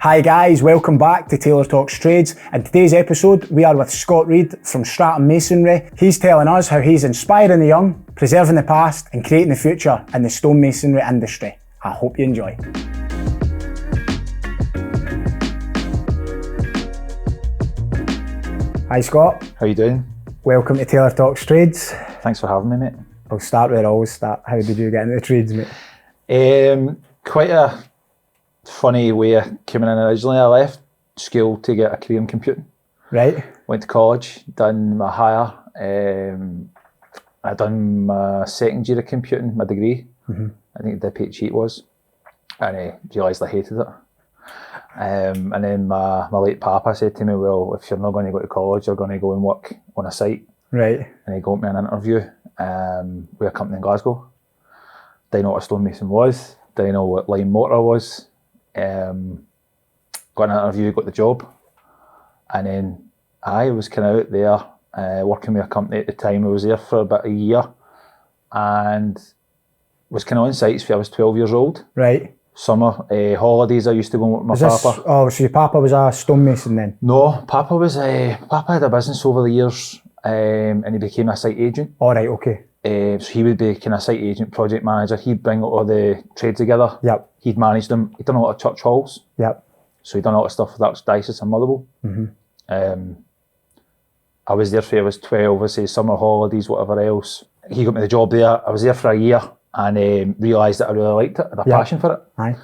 Hi guys, welcome back to Taylor Talks Trades. In today's episode, we are with Reid from Stratum Masonry. He's telling us how he's inspiring the young, preserving the past and creating the future in the stonemasonry industry. I hope you enjoy. Hi Scott. How you doing? Welcome to Taylor Talks Trades. Thanks for having me, mate. I'll start where I always start. How did you get into the trades, mate? Quite a funny way of coming in originally. I left school to get a career in computing. Right. Went to college, done my higher. I done my second year of computing, my degree. I think the Ep40 was. And I realised I hated it. And then my late papa said to me, well, if you're not going to go to college, you're going to go and work on a site. Right. And he got me an interview with a company in Glasgow. Didn't know what a stonemason was. Didn't know what line mortar was. Got an interview, got the job. And then I was kind of out there working with a company at the time. I was there for about a year and was kind of on sites when I was 12 years old. Right. Summer holidays, I used to go and work with my papa. Oh, so your papa was a stonemason then? No, Papa had a business over the years and he became a site agent. All right, okay. So he would be kind of site agent, project manager. He'd bring all the trades together. Yep. He'd manage them. He'd done a lot of church halls. Yep. So he'd done a lot of stuff with Archdiocese and Motherwell. I was there for I was 12, I say summer holidays, whatever else. He got me the job there. I was there for a year and realised that I really liked it. I had a passion for it. Aye.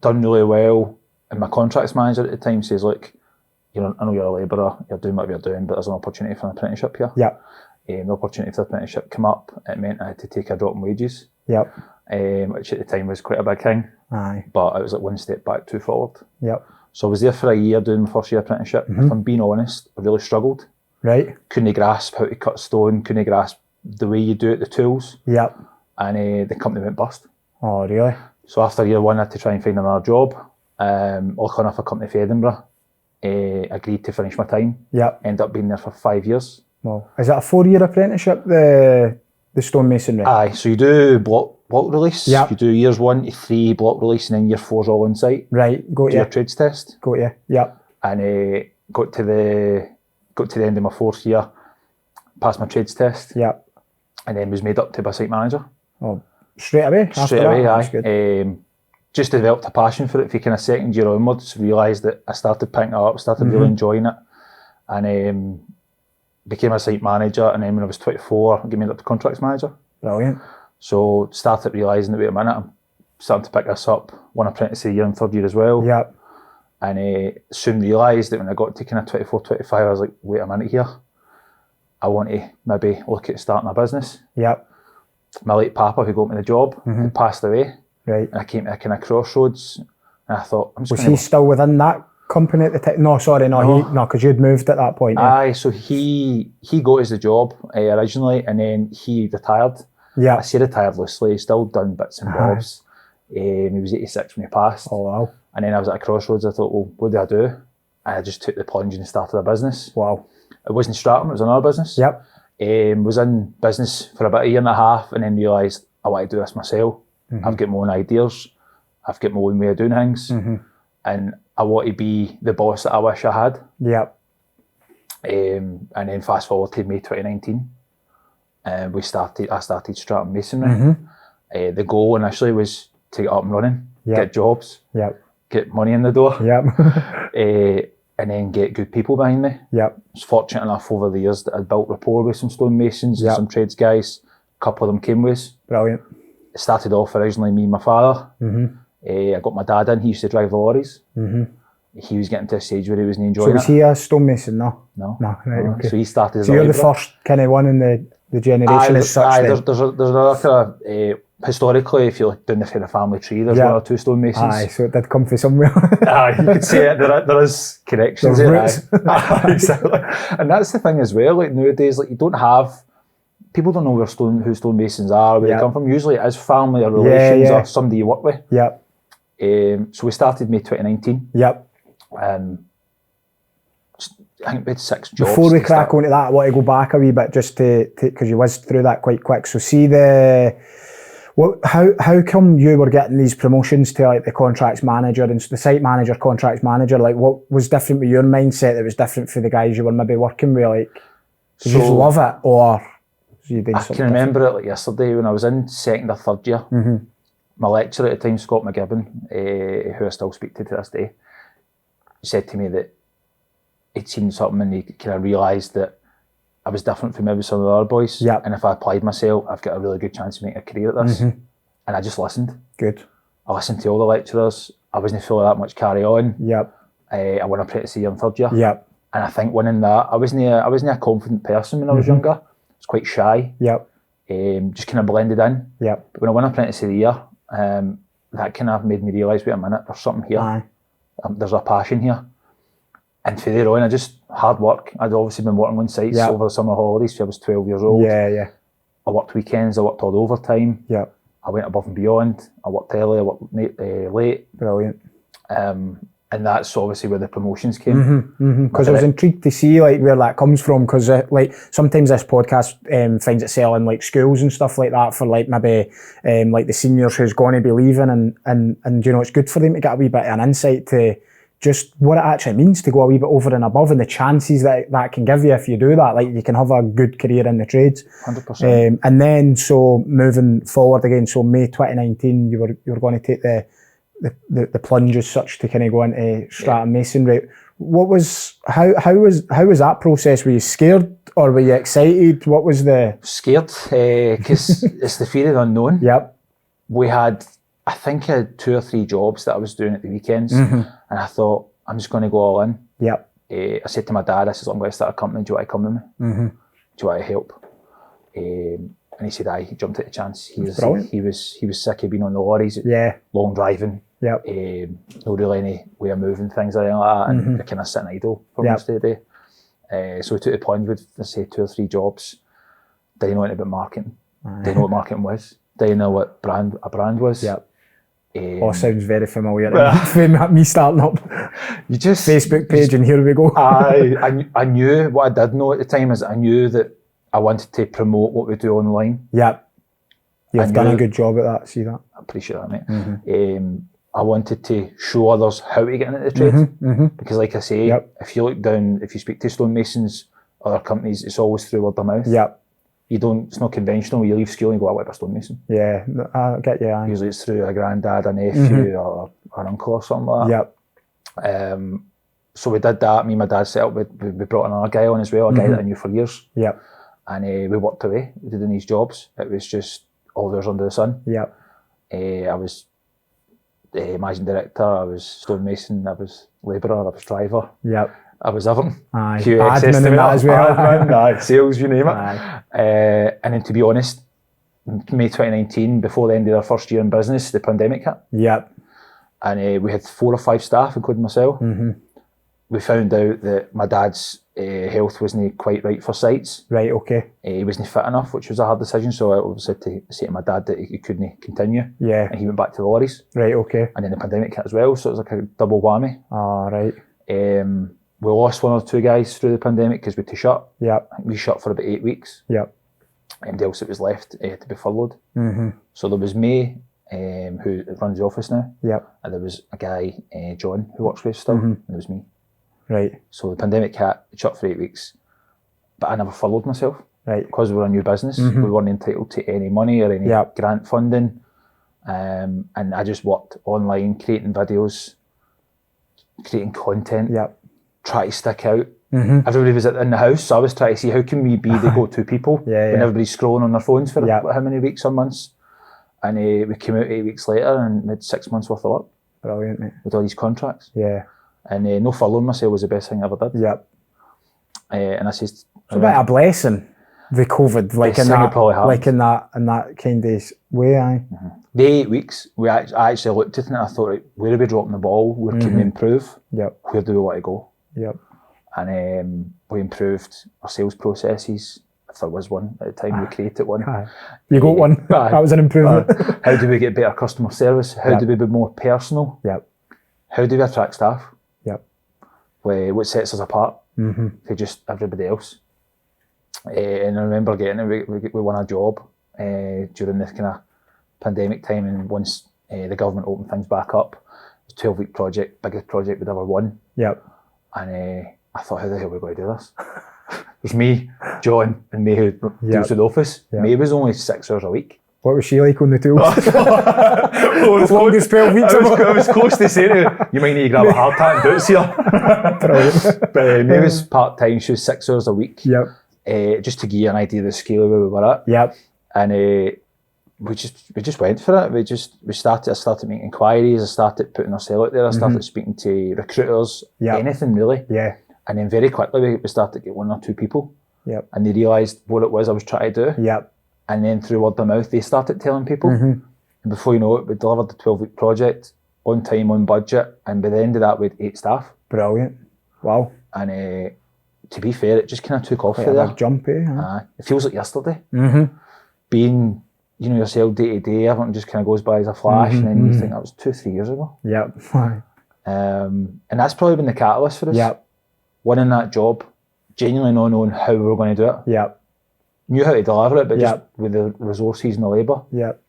Done really well. And my contracts manager at the time says, look, I know you're a labourer, you're doing what you're doing, but there's an opportunity for an apprenticeship here. Yep. The opportunity for the apprenticeship came up. It meant I had to take a drop in wages. Yep. Which at the time was quite a big thing. Aye. But it was like one step back, two forward. Yep. So I was there for a year doing my first year apprenticeship. If I'm being honest, I really struggled. Right. Couldn't grasp how to cut stone, couldn't grasp the way you do it, the tools. Yep. And the company went bust. Oh, really? So after year one, I had to try and find another job. Lucky enough, a company for Edinburgh agreed to finish my time. Yep. Ended up being there for 5 years. Well, is that a 4-year apprenticeship, the stonemasonry? Aye, so you do block release. Yep. You do years 1 to 3 block release, and then year 4's all on site. Right, got Do you. your trades test. Got you, yep. And got to the end of my 4th year, passed my trades test. Yep. And then was made up to be a site manager. Oh, straight away? Straight away, That's aye. good. Just developed a passion for it for kind of second year onwards. Realised that I started picking it up, started really enjoying it, and became a site manager. And then when I was 24, I got made up to contracts manager. Brilliant. So started realising that, wait a minute, I'm starting to pick this up. One apprentice a year in 3rd year as well. Yep. And soon realised that when I got to kind of 24, 25, I was like, wait a minute here. I want to maybe look at starting a business. Yep. My late papa, who got me the job, had passed away. Right. And I came to a kind of crossroads, and I thought, I'm just Was he still within that company at the time? No, sorry, no, because you'd moved at that point. Yeah. Aye, so he got us the job originally, and then he retired. Yeah. I say retired loosely, still done bits and bobs. He was 86 when he passed. Oh, wow. And then I was at a crossroads, I thought, well, what do I do? And I just took the plunge and started a business. Wow. It wasn't Stratum, it was another business. Yep. Was in business for about a year and a half, and then realised I want to do this myself. I've got my own ideas, I've got my own way of doing things, and I want to be the boss that I wish I had. Yep. And then fast forward to May 2019, I started Stratum Masonry. The goal initially was to get up and running, get jobs, get money in the door, and then get good people behind me. I was fortunate enough over the years that I'd built rapport with some stonemasons and some trades guys. A couple of them came with us. Brilliant. It started off originally me and my father. I got my dad in, he used to drive the lorries. He was getting to a stage where he wasn't enjoying it. So was he a stonemason? No? No. No, right, okay. So he started as so you're the first kind of one in the generation as such then? There's another kind of, historically, if you look down the family tree, there's 1 or 2 stonemasons. Aye, so it did come from somewhere. Aye, you could say it, there is connections there. Exactly. And that's the thing as well, like nowadays, like you don't have, people don't know who stonemasons are, where they come from. Usually it is family or relations or somebody you work with. Yep. So we started May 2019. Yep. I think we had 6 jobs. Before we crack on to that, I want to go back a wee bit just to because you whizzed through that quite quick. So see How come you were getting these promotions to like the contracts manager and the site manager, contracts manager? Like, what was different with your mindset that was different for the guys you were maybe working with? Like, did you just love it, or you doing something? I can remember it like yesterday when I was in second or third year. My lecturer at the time, Scott McGibbon, who I still speak to this day, said to me that he'd seen something and he kind of realised that I was different from maybe some of the other boys. Yep. And if I applied myself, I've got a really good chance to make a career at this. And I just listened. Good. I listened to all the lecturers. I wasn't feeling that much carry on. Yep. I won apprentice year in third year. Yep. And I think winning that, I wasn't a confident person when I was younger. I was quite shy. Yep. Just kind of blended in. Yep. But when I won apprentice of the year, that kind of made me realise, wait a minute, there's something here. Aye. There's a passion here. And from there on, I just hard work. I'd obviously been working on sites over the summer holidays since I was 12 years old. Yeah. I worked weekends, I worked all the overtime. Yep. I went above and beyond. I worked early, I worked late. Brilliant. And that's obviously where the promotions came. Because I was intrigued to see like where that comes from, because like sometimes this podcast finds itself in like schools and stuff like that for like maybe like the seniors who's going to be leaving, and you know, it's good for them to get a wee bit of an insight to just what it actually means to go a wee bit over and above, and the chances that can give you if you do that. Like, you can have a good career in the trades. 100%. And then, so moving forward again, so May 2019, you were going to take the plunge as such to kind of go into Stratum Masonry. What was how was that process? Were you scared or were you excited? What was the scared? Because it's the fear of the unknown. Yep. We had, I think I had 2 or 3 jobs that I was doing at the weekends, and I thought, I'm just going to go all in. Yep. I said to my dad, I said, I'm going to start a company, do you want to come with me? Do you want to help? And he said, aye. He jumped at the chance. He was sick of being on the lorries, long driving. Yep. No really any way of moving things or anything like that, and kind of sitting idle for most of the day. So we took the plunge with, let's say, 2 or 3 jobs. Didn't know anything about marketing. Didn't know what marketing was. Didn't know what a brand was. Yep. Sounds very familiar to me starting up. You just Facebook page, and here we go. I knew, what I did know at the time is I knew that I wanted to promote what we do online. Yep. You've done a good job at that, see that? I appreciate that, mate. I wanted to show others how to get into the trade. Because like I say, if you look down, if you speak to stonemasons, other companies, it's always through word of mouth. Yep. You don't, it's not conventional. You leave school and you go, I want to be a stonemason. Yeah, I get you. Usually it's through a granddad, a nephew, or an uncle or something like that. Yep. So we did that. Me and my dad set up, we brought another guy on as well, a guy that I knew for years. Yep. And we worked away, we did these jobs. It was just all theirs under the sun. Yep. I was managing director, I was stonemason, I was labourer, I was driver. Yep. I was everything. Aye. Admin and that as well. Admin, sales, you name it. And then to be honest, May 2019, before the end of our first year in business, the pandemic hit. Yep. And we had 4 or 5 staff, including myself. We found out that my dad's health wasn't quite right for sites. Right, okay. He wasn't fit enough, which was a hard decision. So I obviously had to say to my dad that he couldn't continue. Yeah. And he went back to the lorries. Right, okay. And then the pandemic hit as well, so it was like a double whammy. Ah, right. We lost 1 or 2 guys through the pandemic because we had to shut. Yep. I think we shut for about 8 weeks. Yep. Anybody else that was left had to be furloughed. So there was me, who runs the office now. Yep. And there was a guy, John, who works with us still, and there was me. Right. So the pandemic hit, shut for 8 weeks, but I never furloughed myself. Right. Because we were a new business, we weren't entitled to any money or any grant funding. And I just worked online, creating videos, creating content. Yep. Try to stick out. Everybody was in the house, so I was trying to see how can we be the go-to people when everybody's scrolling on their phones for how many weeks or months. And we came out 8 weeks later and made 6 months worth of work. Brilliant, mate. With all these contracts. Yeah. And no furloughing myself was the best thing I ever did. Yep. And I said, it's a bit of a blessing, the COVID, like in that kind of way. Aye. The 8 weeks, I actually looked at it and I thought, right, where are we dropping the ball? Where can we improve? Yep. Where do we want to go? Yep. And we improved our sales processes. If there was one at the time, we created one. You got one. That was an improvement. How do we get better customer service? How do we be more personal? Yep. How do we attract staff? Yep. What sets us apart to just everybody else? And I remember getting it. We won a job during this kind of pandemic time, and once the government opened things back up, it was a 12-week project, biggest project we'd ever won. Yep. And I thought, how the hell are we going to do this? There's me, John, and May who deals with the office. Yep. May was only 6 hours a week. What was she like on the tools? The longest 12 weeks. I was close to saying to her, you might need to grab a hard hat and boots here. But May was part-time, she was 6 hours a week. Yep. Just to give you an idea of the scale of where we were at. Yep. And we just went for it. I started making inquiries, I started putting ourselves out there, I started speaking to recruiters, anything really. Yeah. And then very quickly we started to get 1 or 2 people. Yep. And they realised what it was I was trying to do. Yep. And then through word of mouth, they started telling people. And before you know it, we delivered the 12-week project on time, on budget. And by the end of that, we had 8 staff. Brilliant. Wow. And to be fair, it just kind of took off Quite from there. A jump, eh? It feels like yesterday. Being, yourself day to day, everything just kind of goes by as a flash. And then you think that was 2-3 years ago. Yep. And that's probably been the catalyst for us. Yep. Winning that job, genuinely not knowing how we were going to do it. Yep. Knew how to deliver it, but just with the resources and the labour. Yep.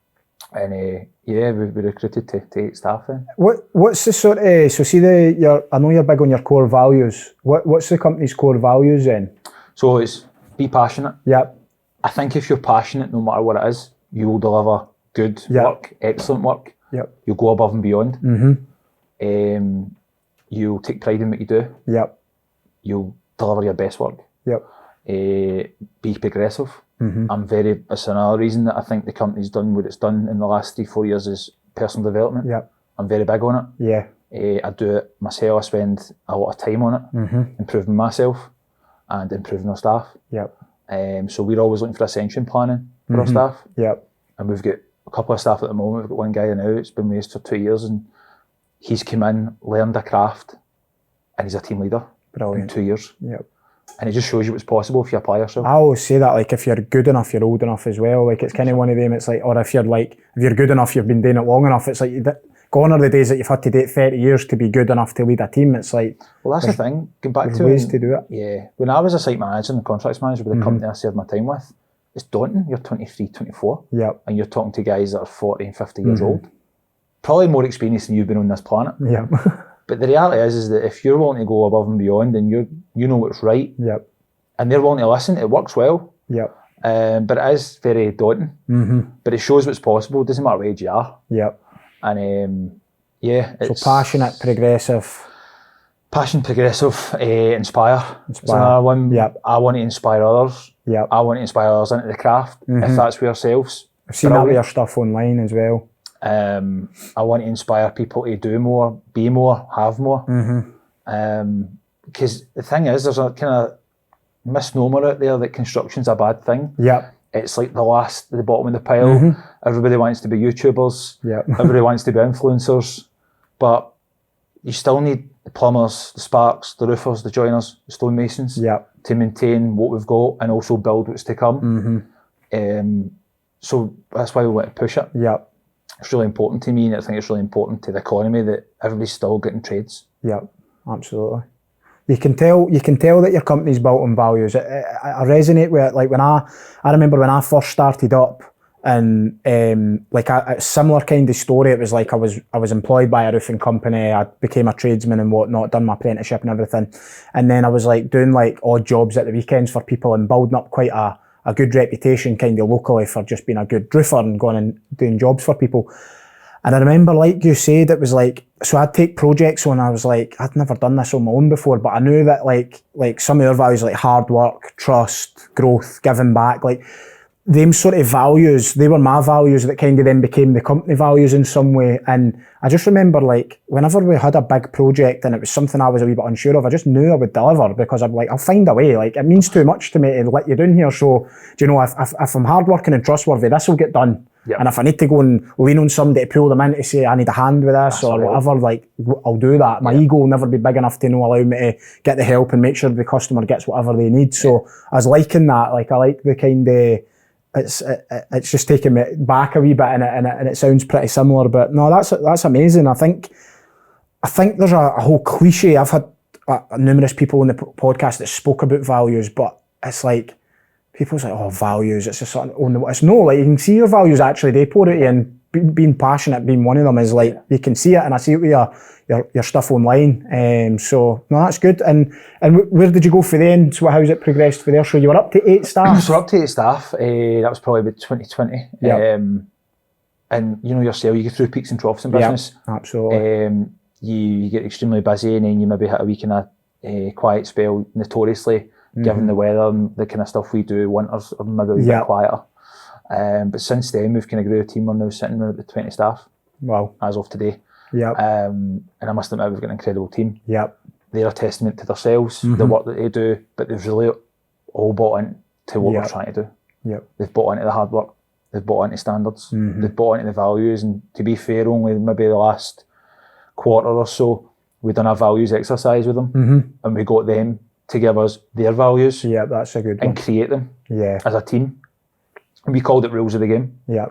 And we recruited to 8 staff then. What's the sort of, so see I know you're big on your core values. What's the company's core values then? So it's be passionate. Yep. I think if you're passionate, no matter what it is, you will deliver good work, excellent work. Yep. You'll go above and beyond. You'll take pride in what you do. Yep. You'll deliver your best work. Yep. Be progressive. It's another reason that I think the company's done what it's done in the last 3-4 years is personal development. Yep. I'm very big on it. Yeah. I do it myself. I spend a lot of time on it, improving myself and improving our staff. Yep. So we're always looking for ascension planning for our staff. Yep. And we've got a couple of staff at the moment. We've got one guy now that's been with us for 2 years, and he's come in, learned a craft, and he's a team leader. Brilliant. In 2 years. Yep. And it just shows you what's possible if you apply yourself. I always say that, like, if you're good enough, you're old enough as well. Like, it's kind of one of them, it's like, or if you're good enough, you've been doing it long enough, it's like, gone are the days that you've had to date 30 years to be good enough to lead a team. It's like... Well, that's the thing. Going back to ways to do it. Yeah. When I was a site manager and contracts manager with the company I served my time with, it's daunting. You're 23, 24. Yep. And you're talking to guys that are 40 and 50 years old. Probably more experienced than you've been on this planet. Yep. But the reality is that if you're willing to go above and beyond and you know what's right, yep, and they're willing to listen, it works well. Yep. But it is very daunting. But it shows what's possible. It doesn't matter what age you are. Yep. And it's... So passionate, progressive. Passion, progressive, inspire. It's another one. Yep. I want to inspire others. Yep. I want to inspire others into the craft, if that's with ourselves. I've seen that with your stuff online as well. I want to inspire people to do more, be more, have more. Because the thing is, there's a kind of misnomer out there that construction's a bad thing. Yep. It's like the bottom of the pile. Everybody wants to be YouTubers. Yep. Everybody wants to be influencers. But you still need the plumbers, the sparks, the roofers, the joiners, the stonemasons to maintain what we've got and also build what's to come. So that's why we want to push it. Yep. It's really important to me, and I think it's really important to the economy that everybody's still getting trades. Yep, absolutely. You can tell that your company's built on values. I resonate with it. Like when I remember when I first started up, and like a similar kind of story. It was like I was employed by a roofing company. I became a tradesman and whatnot, done my apprenticeship and everything, and then I was like doing like odd jobs at the weekends for people and building up quite a good reputation kind of locally for just being a good roofer and going and doing jobs for people. And I remember, like you said, it was like, so I'd take projects on, I was like, I'd never done this on my own before, but I knew that like some of their values, like hard work, trust, growth, giving back, like them sort of values, they were my values that kind of then became the company values in some way. And I just remember, like, whenever we had a big project and it was something I was a wee bit unsure of, I just knew I would deliver, because I'm like, I'll find a way. Like, it means too much to me to let you down here. So, do you know, if I'm hardworking and trustworthy, this will get done. Yep. And if I need to go and lean on somebody to pull them in to say, I need a hand with this or whatever, like, I'll do that. My ego will never be big enough to allow me to get the help and make sure the customer gets whatever they need. So I was liking that. Like, I like the kind of, it's just taking me back a wee bit, and it sounds pretty similar. But no, that's amazing. I think there's a whole cliche. I've had numerous people on the podcast that spoke about values, but it's like, people's like, oh, values, it's just something, it's no, like, you can see your values actually, they pour it in being passionate being one of them is like, you can see it, and I see it with your stuff online. So no, that's good. And where did you go for then? So how's it progressed for there? So you were up to 8 staff? So up to 8 staff, that was probably about 2020. Yep. And you know yourself, you go through peaks and troughs in business. Yep, absolutely. You get extremely busy, and then you maybe hit a week in a quiet spell, notoriously, given the weather and the kind of stuff we do. Winters are maybe a wee bit quieter. But since then, we've kind of grew a team. We're now sitting at about 20 staff. Wow. As of today. Yep. And I must admit, we've got an incredible team. Yep. They're a testament to themselves, the work that they do, but they've really all bought into what we're trying to do. Yep. They've bought into the hard work. They've bought into standards. They've bought into the values. And to be fair, only maybe the last quarter or so, we've done a values exercise with them, and we got them to give us their values. Yeah, that's a good one. And create them as a team. We called it rules of the game. Yeah.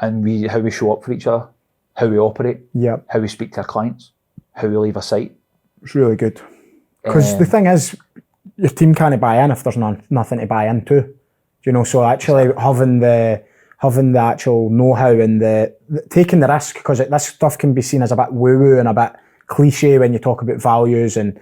And how we show up for each other, how we operate, how we speak to our clients, how we leave a site. It's really good. Because the thing is, your team can't buy in if there's nothing to buy into. You know, so actually having the actual know-how and the taking the risk, because this stuff can be seen as a bit woo-woo and a bit cliche when you talk about values and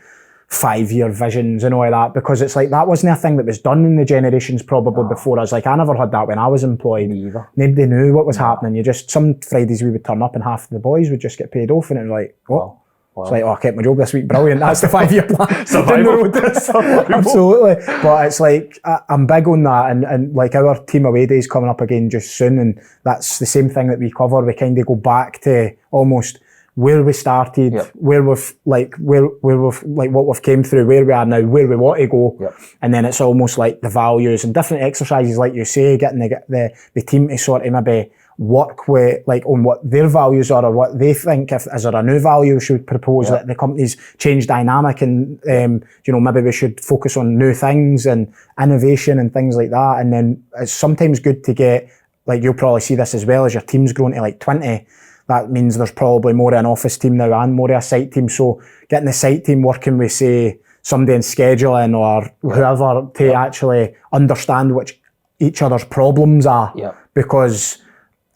5-year visions and all of that, because it's like that wasn't a thing that was done in the generations probably before us. Like I never had that when I was employed. Neither. Nobody knew what was happening. You just, some Fridays we would turn up and half the boys would just get paid off, and it was like, what? Wow. It's like, I kept my job this week, brilliant. That's the 5-year plan. Survival. Absolutely. But it's like, I'm big on that, and like our team away days coming up again just soon, and that's the same thing that we cover. We kind of go back to almost where we started, where we've like what we've came through, where we are now, where we want to go, and then it's almost like the values and different exercises, like you say, getting the team to sort of maybe work with like on what their values are or what they think. If is there a new value we should propose that the company's change dynamic, and you know, maybe we should focus on new things and innovation and things like that. And then it's sometimes good to get, like you'll probably see this as well, as your team's grown to like 20. That means there's probably more of an office team now and more of a site team. So getting the site team working with, say, somebody in scheduling or whoever to actually understand which each other's problems are. Because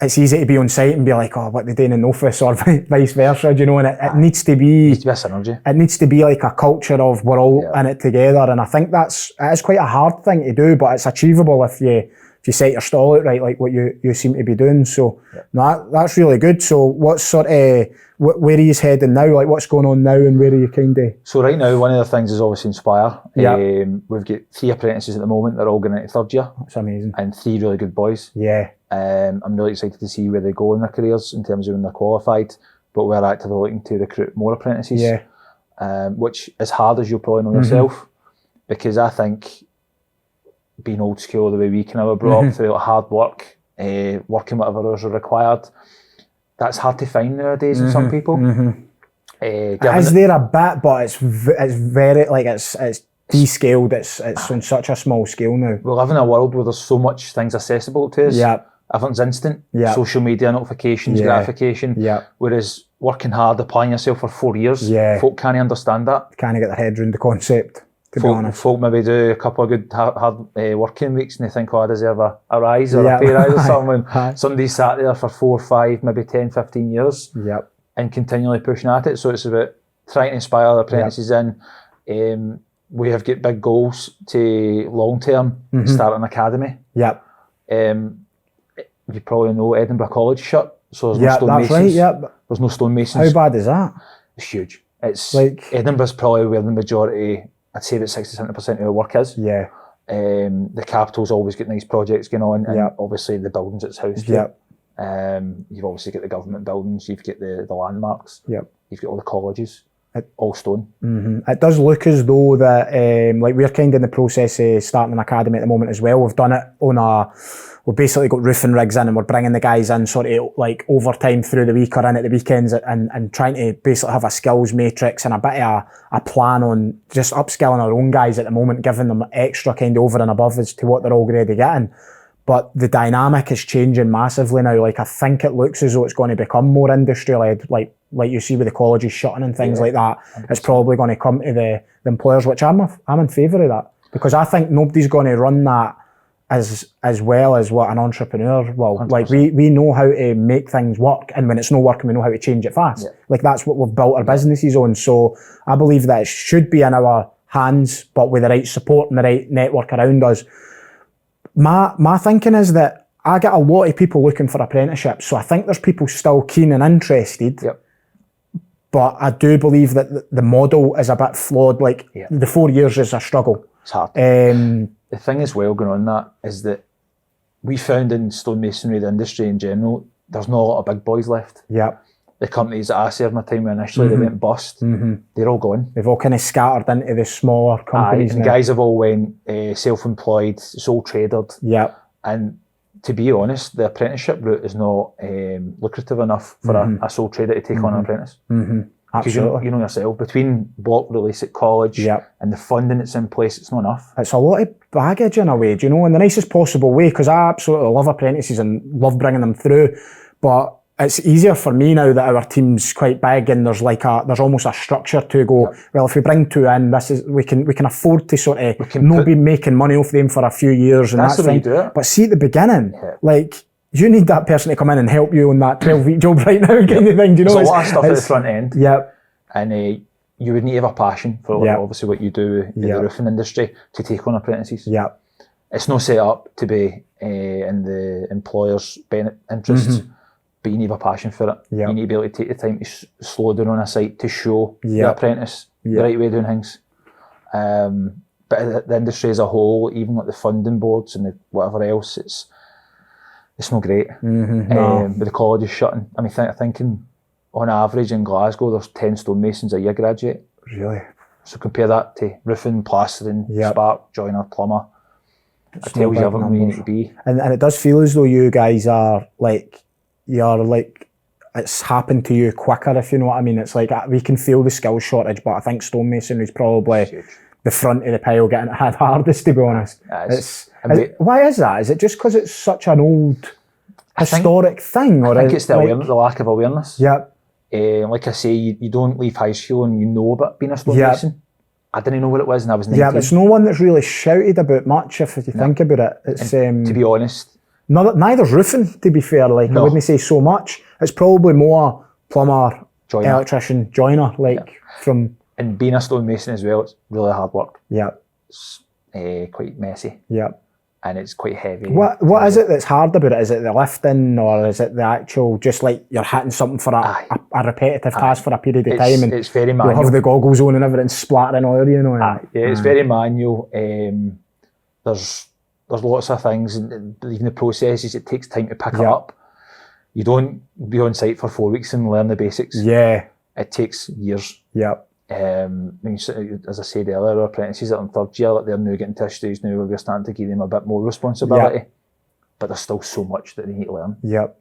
it's easy to be on site and be like, oh, what they're doing in the office, or vice versa, you know, and it needs to be... It needs to be a synergy. It needs to be like a culture of we're all in it together, and I think it is quite a hard thing to do, but it's achievable if you set your stall out right, like what you seem to be doing. So no, that's really good. So what sort of, where are you heading now? Like what's going on now, and where are you kind of... So right now, one of the things is obviously Inspire. We've got 3 apprentices at the moment. They're all going into 3rd year. That's amazing. And 3 really good boys. Yeah. I'm really excited to see where they go in their careers in terms of when they're qualified, but we're actively looking to recruit more apprentices, which is hard, as you'll probably know yourself, because I think being old school, the way we kind of were brought up through hard work, working whatever hours are required, that's hard to find nowadays in some people. Is there a bit, but it's very, like it's descaled, it's on such a small scale now. We live in a world where there's so much things accessible to us. Everything's instant. Social media notifications, gratification. Whereas working hard, applying yourself for 4 years, folk can't understand that. Can't get their head around the concept, to be honest. Folk maybe do a couple of good hard working weeks and they think, oh, I deserve a rise or a pay rise or something. Somebody sat there for 4, 5, maybe 10, 15 years and continually pushing at it. So it's about trying to inspire the apprentices in. We have got big goals to long term start an academy. You probably know Edinburgh College shut, so there's no stonemasons. There's no stonemasons. How bad is that? It's huge. It's like Edinburgh's probably where the majority, I'd say about 60-70% of our work is. The capital's always got nice projects going on, and obviously the buildings it's housed to. You've obviously got the government buildings, you've got the landmarks, you've got all the colleges. All stone. It does look as though that like we're kind of in the process of starting an academy at the moment as well. We've done it on we've basically got roofing rigs in, and we're bringing the guys in sort of like overtime through the week or in at the weekends, and trying to basically have a skills matrix and a bit of a plan on just upskilling our own guys at the moment, giving them extra kind of over and above as to what they're already getting. But the dynamic is changing massively now. Like I think it looks as though it's going to become more industry-led, like you see with the colleges shutting and things like that. It's probably going to come to the employers, which I'm in favour of that, because I think nobody's going to run that as well as what an entrepreneur will. 100%. Like we know how to make things work, and when it's not working, we know how to change it fast. Yeah. Like that's what we've built our businesses on. So I believe that it should be in our hands, but with the right support and the right network around us. My thinking is that I get a lot of people looking for apprenticeships, so I think there's people still keen and interested. Yep. But I do believe that the model is a bit flawed. Like the 4 years is a struggle. It's hard. The thing as well going on that is that we found in stonemasonry, the industry in general, there's not a lot of big boys left. Yeah. The companies that I served my time with initially, they went bust. They're all gone. They've all kind of scattered into the smaller companies. And guys have all went self-employed, sole traded. Yeah. And to be honest, the apprenticeship route is not lucrative enough for a sole trader to take on an apprentice. Because you know yourself, between block release at college and the funding that's in place, it's not enough. It's a lot of baggage in a way, do you know, in the nicest possible way, because I absolutely love apprentices and love bringing them through. But it's easier for me now that our team's quite big and there's almost a structure to go, well, if we bring two in, we can afford to sort of not be making money off them for a few years and that's the way you do it. But see at the beginning, like, you need that person to come in and help you on that 12-week job right now kind of thing, do you know? There's a lot of stuff at the front end. Yep. And you would need to have a passion for obviously what you do in the roofing industry to take on apprentices. Yep. It's not set up to be in the employer's interests. But you need a passion for it. You need to be able to take the time to slow down on a site to show the apprentice the right way of doing things. But the industry as a whole, even like the funding boards and whatever else, it's not great. With the colleges shutting. I mean, thinking on average in Glasgow, there's 10 stonemasons a year graduate. Really? So compare that to roofing, plastering, spark, joiner, plumber. It tells you everything you need to be. And it does feel as though you guys are like, it's happened to you quicker, if you know what I mean. It's like we can feel the skill shortage, but I think stonemasonry is probably the front of the pile getting it hardest, to be honest. Why is that? Is it just because it's such an old historic thing? I think it's the lack of awareness. Yep. Like I say, you don't leave high school and you know about being a stonemason. I didn't know what it was and I was 19. Yeah, but it's no one that's really shouted about much if you think about it. It's to be honest, neither's roofing, to be fair. Like I wouldn't say so much. It's probably more plumber, joiner. Electrician, joiner, from. And being a stonemason as well, it's really hard work. Yeah. It's quite messy. Yeah. And it's quite heavy. What is it that's hard about it? Is it the lifting, or is it the actual, just like you're hitting something for a repetitive task for a period of time, and it's very manual. You'll have the goggles on and everything splattering oil, you know? It's very manual. There's lots of things, and even the processes, it takes time to pick it up. You don't be on site for 4 weeks and learn the basics. Yeah. It takes years. Yep. As I said earlier, our apprentices are in third year, they're now getting to a stage now where we're starting to give them a bit more responsibility. But there's still so much that they need to learn. Yep.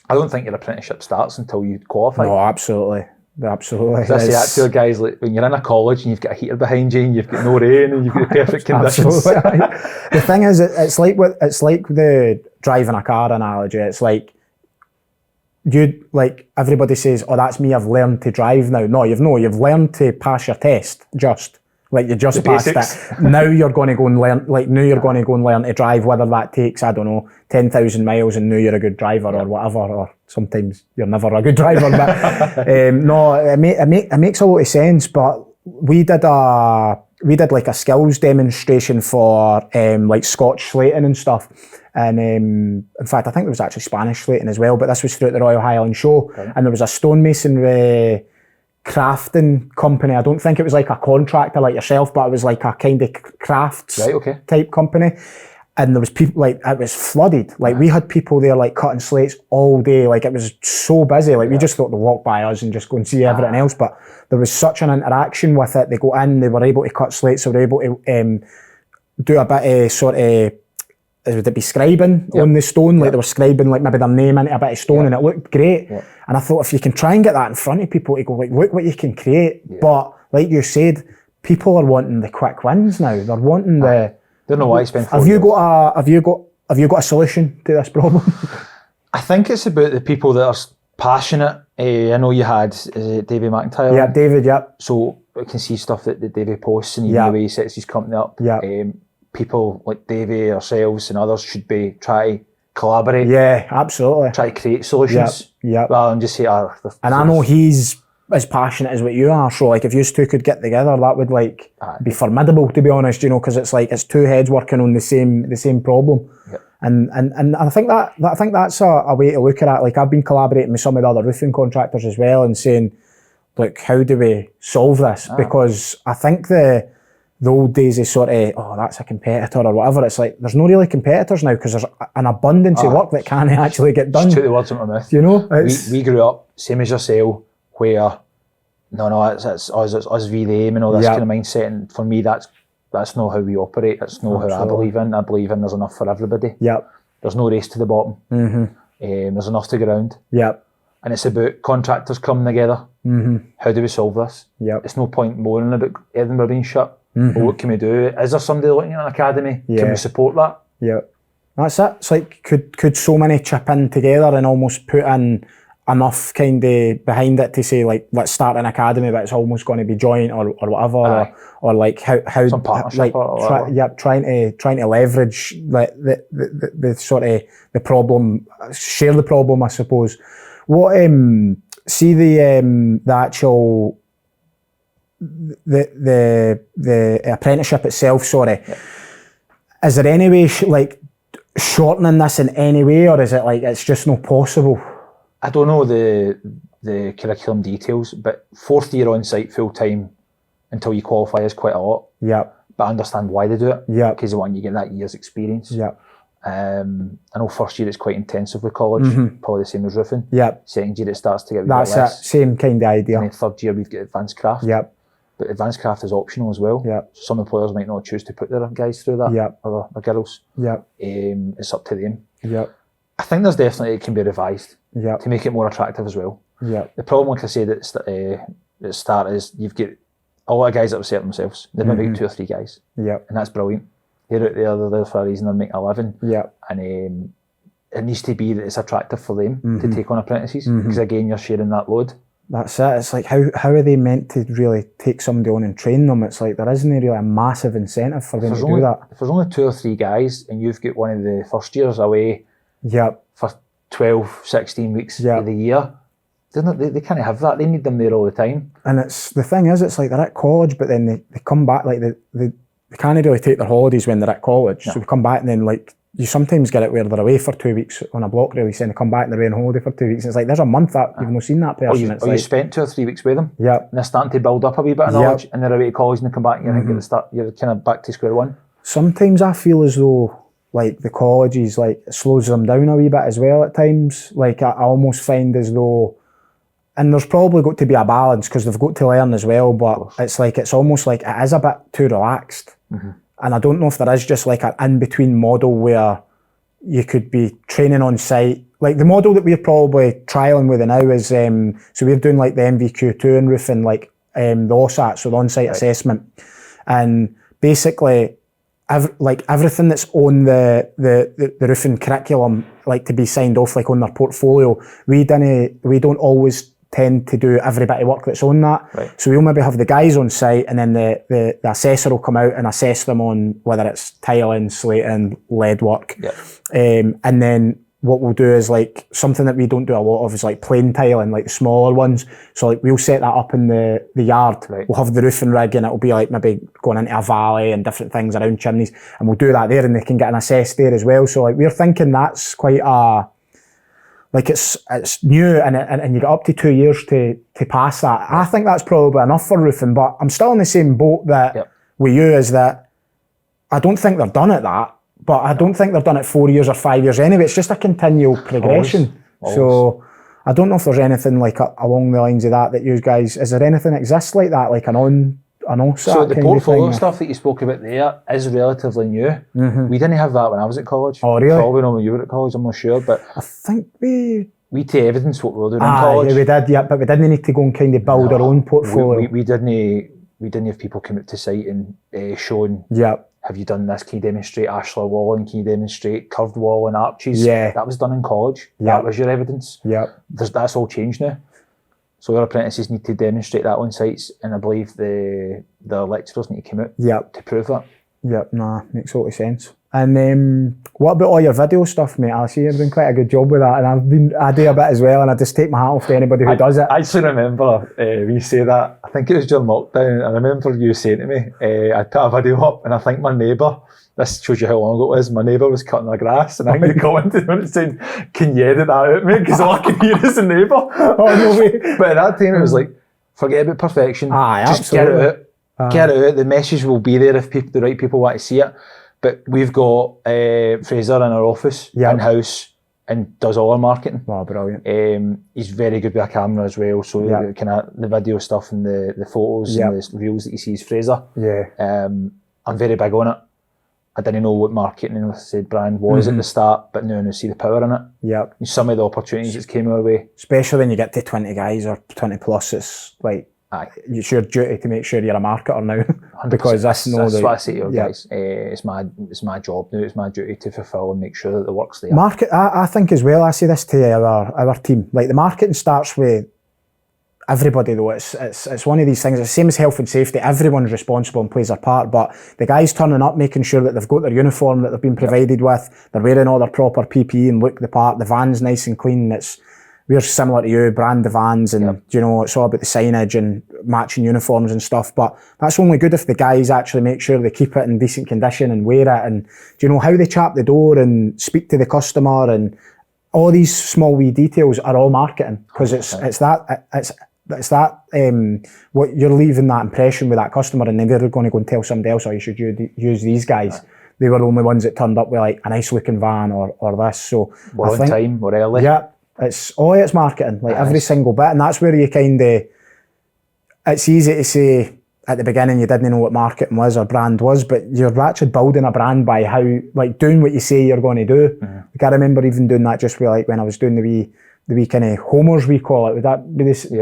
I don't think your apprenticeship starts until you qualify. No, absolutely. Absolutely. I say that to the guys, like when you're in a college and you've got a heater behind you and you've got no rain and you've got the perfect conditions. The thing is, it's like the driving a car analogy. It's like everybody says, "Oh, that's me. I've learned to drive now." No, you've learned to pass your test. You just passed it. Now you're going to go and learn. Now you're going to go and learn to drive. Whether that takes 10,000 miles, and now you're a good driver or whatever. Or sometimes you're never a good driver. But it makes a lot of sense. But we did like a skills demonstration for like Scotch slating and stuff. And in fact, I think there was actually Spanish slating as well, but this was through the Royal Highland Show. Okay. And there was a stonemasonry crafting company. I don't think it was like a contractor like yourself, but it was like a kind of crafts type company. And there was people, like, it was flooded. Like, we had people there, like, cutting slates all day. Like, it was so busy. Like, we just thought they'd walk by us and just go and see everything else. But there was such an interaction with it. They go in, they were able to cut slates, they were able to do a bit of sort of, would it be scribing on the stone? Like, they were scribing, like, maybe their name into a bit of stone, and it looked great. And I thought, if you can try and get that in front of people, to go, like, look what you can create. But, like you said, people are wanting the quick wins now. They're wanting the... Don't know why I spent 4 years. Have you got a solution to this problem? I think it's about the people that are passionate. I know you had Davey McIntyre. Yeah, David. Yeah. So I can see stuff that Davey posts and even the way he sets his company up. Yeah. people like Davey, ourselves and others should be try to collaborate. Yeah, absolutely. Try to create solutions. Yep. Rather than just say, and I know he's as passionate as what you are, so like if you two could get together, that would like be formidable, to be honest, you know, because it's like it's two heads working on the same problem. Yep. And I think that's a way to look at it. Like I've been collaborating with some of the other roofing contractors as well and saying, look, how do we solve this? Because I think the old days is sort of, oh, that's a competitor or whatever. It's like there's no really competitors now because there's an abundance of work that can't actually get done. Just took the words out of my mouth. You know, we grew up same as yourself, where it's us v them and all this kind of mindset. And for me, that's not how we operate. That's not how I believe in. I believe in there's enough for everybody. Yep. There's no race to the bottom. There's enough to go around. Yep. And it's about contractors coming together. How do we solve this? Yep. It's no point moaning about Edinburgh being shut. Well, what can we do? Is there somebody looking at an academy? Can we support that? Yep. That's it. It's like could so many chip in together and almost put in enough kind of behind it to say like let's start an academy, but it's almost going to be joint or whatever, or like how some partnership trying to leverage the sort of the problem, share the problem, I suppose. What see the actual the apprenticeship itself, is there any way like shortening this in any way, or is it like it's just not possible? I don't know the curriculum details, but 4th year on site full time until you qualify is quite a lot. Yep. But I understand why they do it. Yep. Because they want you to get that year's experience. Yep. I know first year it's quite intensive with college, probably the same as roofing. Yep. Second year it starts to get a wee That's bit less. it, same kind of idea. And then third year we've got advanced craft. Yep. But advanced craft is optional as well. Yep. Some employers might not choose to put their guys through that. Yep. Or their girls. Yep. It's up to them. Yep. I think there's definitely, it can be revised to make it more attractive as well. Yep. The problem, like I said at the start, is you've got a lot of guys that have set themselves. They've maybe 2 or 3 guys. Yep. And that's brilliant. They're out there for a reason, they're making a living. Yep. And it needs to be that it's attractive for them to take on apprentices, because again, you're sharing that load. That's it. It's like how are they meant to really take somebody on and train them? It's like there isn't really a massive incentive for them to do that. If there's only 2 or 3 guys and you've got one of the first years away for 12, 16 weeks of the year, they can't have that. They need them there all the time. And it's the thing is, it's like they're at college, but then they come back, like they can't really take their holidays when they're at college. So they come back and then like you sometimes get it where they're away for 2 weeks on a block release and they come back and they're away on holiday for 2 weeks. And it's like there's a month that you've not seen that person. Or you spent 2 or 3 weeks with them. Yeah. And they're starting to build up a wee bit of knowledge and they're away to college and they come back and you think at the start you're kind of back to square one. Sometimes I feel as though like the colleges like slows them down a wee bit as well at times. Like I almost find as though, and there's probably got to be a balance because they've got to learn as well, but it's like it's almost like it is a bit too relaxed. And I don't know if there is just like an in-between model where you could be training on site. Like the model that we're probably trialling with now is, so we're doing like the MVQ2 in roofing, like the OSAT, so the on-site assessment. And basically, everything that's on the roofing curriculum, like to be signed off like on their portfolio, we don't always tend to do every bit of work that's on that. Right. So we'll maybe have the guys on site and then the assessor will come out and assess them on whether it's tiling, slating, lead work. Yep. And then what we'll do is like something that we don't do a lot of is like plain tiling, like the smaller ones. So like we'll set that up in the yard. Right. We'll have the roofing rig and it'll be like maybe going into a valley and different things around chimneys, and we'll do that there and they can get an assess there as well. So like we're thinking that's quite like it's new and you get up to 2 years to pass that. I think that's probably enough for roofing, but I'm still in the same boat that with you, is that I don't think they're done at that, but I don't think they're done at 4 years or 5 years anyway. It's just a continual progression. Always. So I don't know if there's anything like along the lines of that you guys, is there anything that exists like that, like an OSAT? So the portfolio stuff that you spoke about there is relatively new. We didn't have that when I was at college. Oh, really? Probably not when you were at college, I'm not sure, but I think we take evidence what we were doing in college. Yeah, we did, but we didn't need to go and kind of build our own portfolio. We didn't have people come out to site and showing, have you done this? Can you demonstrate ashlar walling? Can you demonstrate curved wall and arches? Yeah. That was done in college. That was your evidence. That's all changed now. So our apprentices need to demonstrate that on sites, and I believe the lecturers need to come out to prove that. Yep, nah, makes total sense. And what about all your video stuff, mate? I see you're doing quite a good job with that, and I do a bit as well, and I just take my hat off to anybody who does it. I actually remember when you say that, I think it was during lockdown, I remember you saying to me, I put a video up, and I think my neighbour, this shows you how long ago it was, my neighbour was cutting the grass, and I think you commented on it saying, can you edit that out, mate? Because all I can hear is the neighbour. Oh, no way. But at that time, it was like, forget about perfection. Just absolutely. Get it out. Get it out. The message will be there if the right people want to see it. But we've got Fraser in our office, in-house, and does all our marketing. Oh, brilliant. He's very good with a camera as well, so kind of the video stuff and the photos and the reels that you see is Fraser. Yeah. I'm very big on it. I didn't know what marketing, let's say, brand was at the start, but now I see the power in it. Yep. Some of the opportunities that came our way. Especially when you get to 20 guys or 20 plus, it's like, it's your duty to make sure you're a marketer now. Because that's what I say to your guys. It's my job now, it's my duty to fulfil and make sure that the work's there. I think as well, I say this to our team, like the marketing starts with everybody though. It's one of these things, it's the same as health and safety, everyone's responsible and plays their part, but the guys turning up, making sure that they've got their uniform that they've been provided with, they're wearing all their proper PPE and look the part, the van's nice and clean, we're similar to you, brand the vans, and you know, it's all about the signage and matching uniforms and stuff, but that's only good if the guys actually make sure they keep it in decent condition and wear it, and do you know how they chap the door and speak to the customer, and all these small wee details are all marketing, because it's that what you're leaving that impression with that customer, and then they're going to go and tell somebody else, oh, you should use these guys. They were the only ones that turned up with like a nice looking van or this, so we're on time, we're early. Yeah. It's marketing, like every single bit, and that's where you it's easy to say at the beginning you didn't know what marketing was or brand was, but you're actually building a brand by how, like, doing what you say you're going to do. Like, I remember even doing that just with, like, when I was doing the wee kind of homers, we call it. Would that be the same?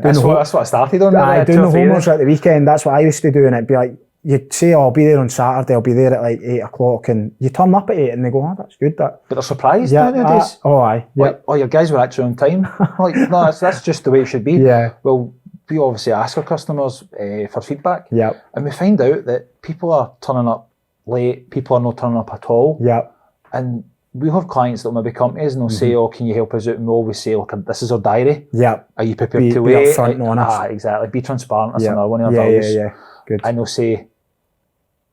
That's what I started on. Doing the homers at the weekend, that's what I used to do, and it'd be like, you'd say, oh, I'll be there on Saturday, I'll be there at like 8 o'clock, and you turn up at 8 and they go, oh, that's good. That. But they're surprised nowadays. Aye. Like, oh, your guys were actually on time. Like, no, that's just the way it should be. Yeah. Well, we obviously ask our customers for feedback. Yeah. And we find out that people are turning up late, people are not turning up at all. Yeah. And we'll have clients that will maybe come to us and they'll say, oh, can you help us out? And we always say, look, this is our diary. Yeah. Are you prepared to wait? Be upfront and honest. Exactly. Be transparent. That's another one of our values. Yeah. Good. And they'll say,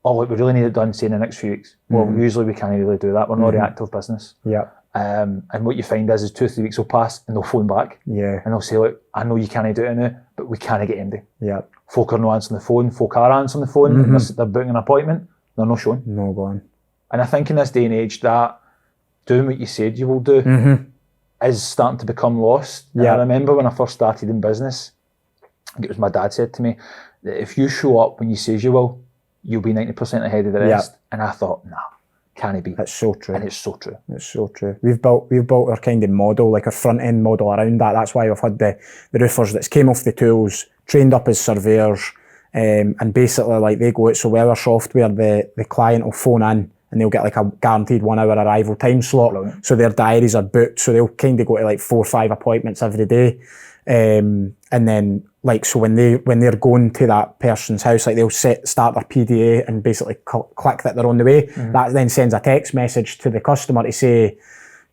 oh, look, we really need it done, say, in the next few weeks. Well, usually we can't really do that. We're not a reactive business. Yeah. And what you find is 2 or 3 weeks will pass and they'll phone back. Yeah. And they'll say, look, I know you can't do it now, but we can't get empty. Yeah. Folk are not answering the phone. Folk are answering the phone. And they're booking an appointment. They're not showing. No going. And I think in this day and age that doing what you said you will do is starting to become lost. And I remember when I first started in business, I think it was my dad said to me that if you show up when you say you will, you'll be 90% ahead of the rest. And I thought, nah, can it be? That's so true. And it's so true. It's so true. We've built our kind of model, like our front end model around that. That's why we've had the roofers that came off the tools, trained up as surveyors, and basically like they go out, so with our software, the client will phone in and they'll get like a guaranteed 1 hour arrival time slot. Brilliant. So their diaries are booked, so they'll kind of go to like 4 or 5 appointments every day. And then like, so when they're going to that person's house, like they'll start their PDA and basically click that they're on the way. That then sends a text message to the customer to say,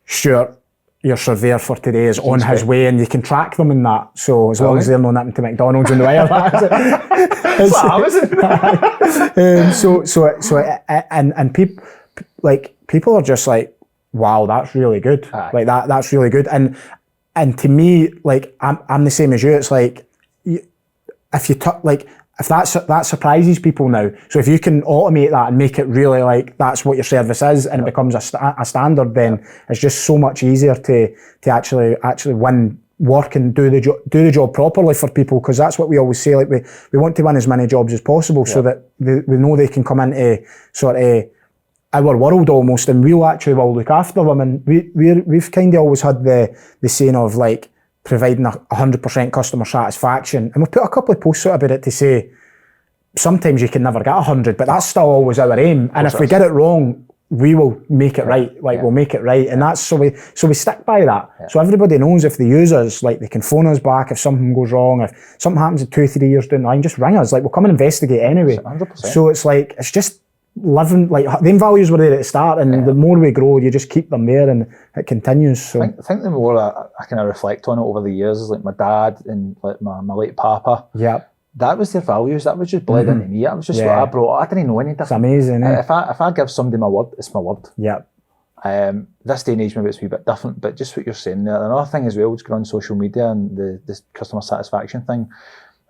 Stuart, your surveyor for today is on his way, and you can track them in that. So as long as they're not nipping to McDonald's on the way, and people are just like, wow, that's really good. Like that's really good. And to me, like I'm the same as you. It's like if that surprises people now. So if you can automate that and make it really like that's what your service is, and it becomes a standard, then it's just so much easier to actually win work and do the job properly for people, because that's what we always say. Like we want to win as many jobs as possible, so that we know they can come into sort of our world almost, and we'll look after them. And we've kind of always had the saying of like providing 100% customer satisfaction, and we've put a couple of posts out about it to say sometimes you can never get 100, but that's still always our aim. And if we get it wrong, we will make it right. We'll make it right, and that's so we stick by that. So everybody knows if they use us, like they can phone us back if something goes wrong, if something happens in 2-3 years down the line, just ring us. Like we'll come and investigate anyway. 100%. So it's like it's just living, like, them values were there at the start, and the more we grow, you just keep them there, and it continues. So I think the more I kind of reflect on it over the years, is like my dad and like my late papa. Yeah. That was their values. That was just bled into me. That was just what I brought. I didn't know any different. It's amazing, eh? If I give somebody my word, it's my word. Yeah. This day and age maybe it's a wee bit different, but just what you're saying there. Another thing as well, just going on social media and the customer satisfaction thing.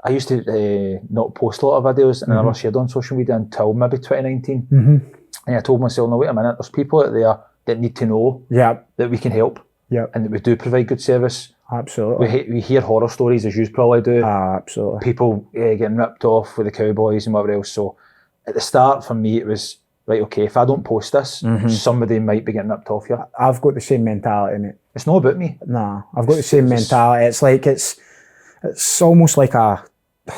I used to not post a lot of videos, and I never shared on social media until maybe 2019. And I told myself, no, wait a minute, there's people out there that need to know that we can help, and that we do provide good service. Absolutely. We hear horror stories, as you probably do. Absolutely. People getting ripped off with the cowboys and whatever else. So at the start, for me, it was, right, okay, if I don't post this, somebody might be getting ripped off here. I've got the same mentality, mate. It's not about me. Nah, I've got the same mentality. It's like, it's almost like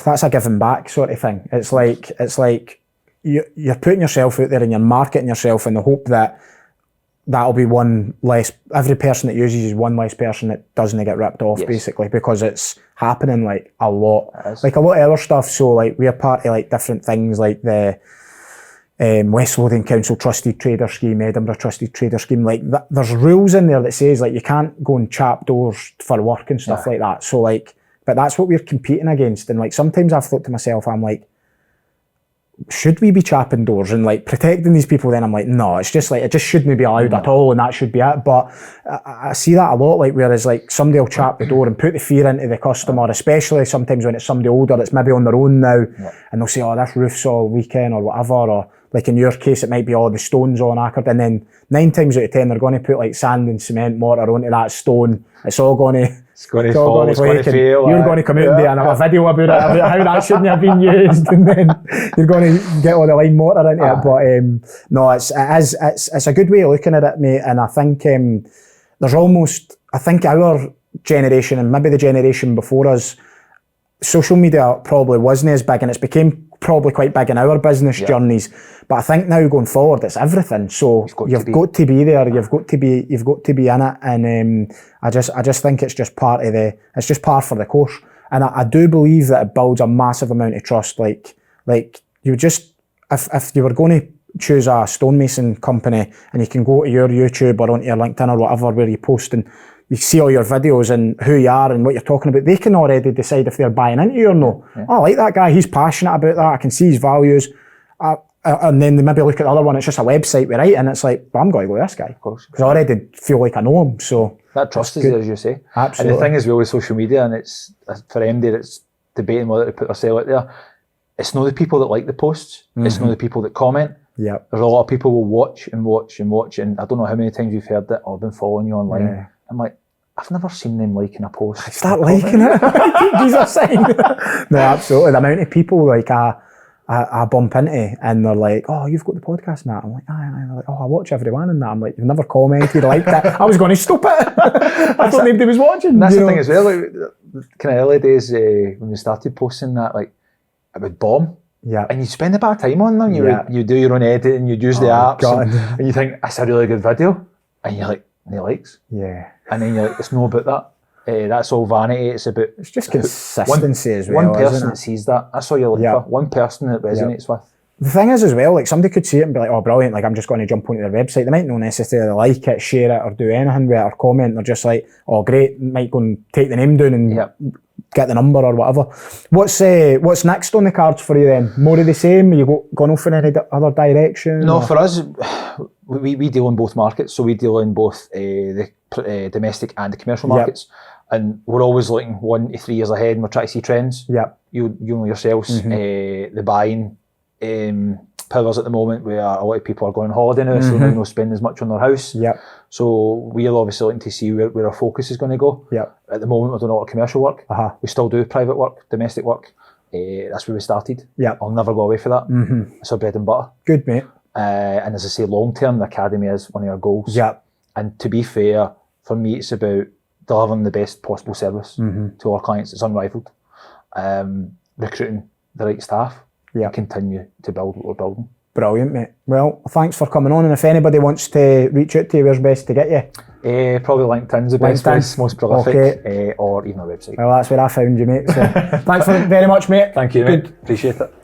that's a giving back sort of thing. It's like you're putting yourself out there and you're marketing yourself in the hope that that'll be one less, every person that uses is one less person that doesn't get ripped off, basically, because it's happening like a lot. Like a lot of other stuff, so like we're part of like different things like the West Lothian Council Trusted Trader Scheme, Edinburgh Trusted Trader Scheme, like there's rules in there that says like you can't go and chap doors for work and stuff like that. So like, but that's what we're competing against, and like sometimes I've thought to myself, I'm like, should we be chapping doors and like protecting these people? Then I'm like, no, it's just like, it just shouldn't be allowed at all, and that should be it. But I see that a lot, like whereas like somebody will chap the door and put the fear into the customer, especially sometimes when it's somebody older that's maybe on their own now, and they'll say, oh, this roof's all weekend or whatever, or like in your case it might be all the stones on acred, and then 9 times out of 10 they're going to put like sand and cement mortar onto that stone. It's all going to fall, it's going to fail. You're going to come out and do a video about it, about how that shouldn't have been used, and then you're going to get all the lime mortar into it. But no, it's a good way of looking at it, mate. And I think there's almost, I think our generation and maybe the generation before us, social media probably wasn't as big, and it's became probably quite big in our business journeys. But I think now going forward, it's everything. So you've got to be there. You've got to be in it. And I just think it's just part of it's just par for the course. And I do believe that it builds a massive amount of trust. Like you just, if you were going to choose a stonemason company, and you can go to your YouTube or onto your LinkedIn or whatever where you post and you see all your videos and who you are and what you're talking about, they can already decide if they're buying into you or no. Oh, I like that guy, he's passionate about that, I can see his values. And then they maybe look at the other one, it's just a website we write, and it's like, well, I'm going to go with this guy, of course, because I already feel like I know him. So that trust is there, as you say. Absolutely. And the thing is, well, with social media, and it's for MD that's debating whether to put themselves out there, it's not the people that like the posts, it's not the people that comment. There's a lot of people will watch and watch and watch, and I don't know how many times you've heard that, oh, I've been following you online. I'm like, I've never seen them liking a post. Start liking it. These are saying. No, absolutely. The amount of people like I bump into, and they're like, oh, you've got the podcast and that. I'm like, aye. They're like, oh, I watch every one and that. I'm like, you've never commented like that. I was going to stop it. I thought nobody was watching. And that's the thing as well. Like, kind of early days when we started posting that, like, it would bomb. Yeah. And you spend a bit of time on them. You do your own editing, you use the apps, and you think, that's a really good video. And you're like, no likes. Yeah. And then you're like, it's not about that. That's all vanity. It's about, it's just consistency as well. One person that sees that, that's all you're looking for. One person that resonates with. The thing is as well, like somebody could see it and be like, oh, brilliant, like I'm just going to jump onto their website. They might not necessarily like it, share it, or do anything with it, or comment. They're just like, oh, great, might go and take the name down and get the number or whatever. What's next on the cards for you then? More of the same? Are you going off in any other direction? No, for us, we deal in both markets. So we deal in both the domestic and the commercial markets. And we're always looking 1 to 3 years ahead, and we're trying to see trends. You know yourselves, the buying powers at the moment, where a lot of people are going on holiday now, so they're not spending as much on their house. So we're obviously looking to see where our focus is going to go. At the moment, we're doing a lot of commercial work. We still do private work, domestic work. That's where we started. I'll never go away for that. It's our bread and butter. Good, mate. And as I say, long term, the academy is one of our goals. And to be fair, for me, it's about delivering the best possible service to our clients. It's unrivaled. Recruiting the right staff. Continue to build what we're building. Brilliant, mate. Well, thanks for coming on, and if anybody wants to reach out to you, where's best to get you? Probably LinkedIn's the best place, most prolific, or even our website. Well, that's where I found you, mate. So thanks very much, mate. Thank you, mate. Appreciate it.